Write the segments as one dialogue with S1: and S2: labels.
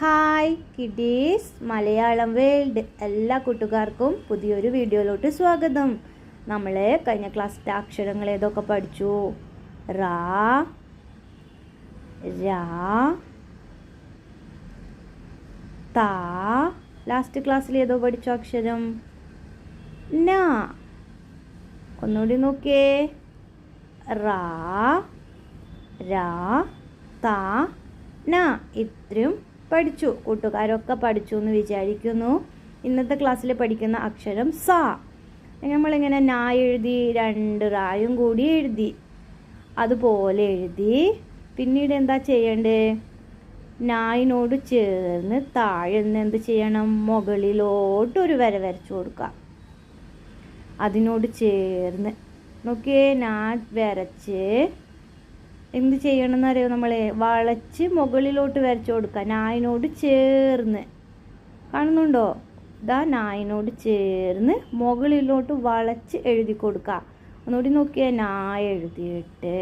S1: Hi kiddies Malayalam world. എല്ലാ കൂട്ടുകാർക്കും പുതിയൊരു വീഡിയോയിലോട്ട് സ്വാഗതം. നമ്മൾ കഴിഞ്ഞ ക്ലാസ്സിലെ അക്ഷരങ്ങൾ ഏതൊക്കെ പഠിച്ചു? റാ, രാ, താ. ലാസ്റ്റ് ക്ലാസ്സിൽ ഏതോ പഠിച്ചു അക്ഷരം? ന. ഒന്നുകൂടി നോക്കിയേ. റാ, രാ, താ, ന. ഇത്രയും പഠിച്ചു. കൂട്ടുകാരൊക്കെ പഠിച്ചു എന്ന് വിചാരിക്കുന്നു. ഇന്നത്തെ ക്ലാസ്സിൽ പഠിക്കുന്ന അക്ഷരം സ. നമ്മളിങ്ങനെ നാ എഴുതി, 2 റായും കൂടി എഴുതി, അതുപോലെ എഴുതി. പിന്നീട് എന്താ ചെയ്യണ്ടേ? നായിനോട് ചേർന്ന് താഴെ നിന്ന് എന്ത് ചെയ്യണം? മുകളിലോട്ട് ഒരു വര വരച്ചു കൊടുക്കുക. അതിനോട് ചേർന്ന് നോക്കിയേ, നാ വരച്ച് എന്ത് ചെയ്യണമെന്ന് അറിയോ? നമ്മളെ വളച്ച് മുകളിലോട്ട് വരച്ചു കൊടുക്കുക. നായിനോട് ചേർന്ന് കാണുന്നുണ്ടോ? ഇതാ നായിനോട് ചേർന്ന് മുകളിലോട്ട് വളച്ച് എഴുതി കൊടുക്കുക. ഒന്നുകൂടി നോക്കിയാൽ നാ എഴുതിയിട്ട്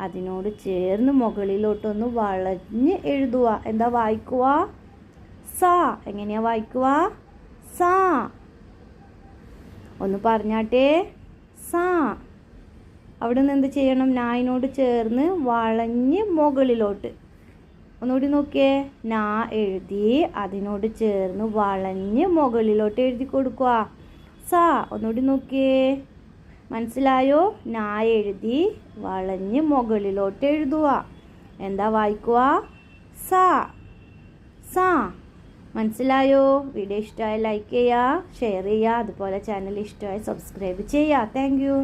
S1: അതിനോട് ചേർന്ന് മുകളിലോട്ടൊന്ന് വളഞ്ഞ് എഴുതുക. എന്താ വായിക്കുക? സ. എങ്ങനെയാ വായിക്കുക? സ. ഒന്ന് പറഞ്ഞാട്ടെ. സ. അവിടെ നിന്ന് എന്ത് ചെയ്യണം? നായിനോട് ചേർന്ന് വളഞ്ഞ് മുകളിലോട്ട്. ഒന്നുകൂടി നോക്കിയേ. നാ എഴുതി അതിനോട് ചേർന്ന് വളഞ്ഞ് മുകളിലോട്ട് എഴുതി കൊടുക്കുക. സ. ഒന്നുകൂടി നോക്കിയേ. മനസ്സിലായോ? നാ എഴുതി വളഞ്ഞ് മുകളിലോട്ട് എഴുതുക. എന്താ വായിക്കുക? സ. സ. മനസ്സിലായോ? വീഡിയോ ഇഷ്ടമായി ലൈക്ക് ചെയ്യുക, ഷെയർ ചെയ്യുക, അതുപോലെ ചാനൽ ഇഷ്ടമായി സബ്സ്ക്രൈബ് ചെയ്യുക. Thank you.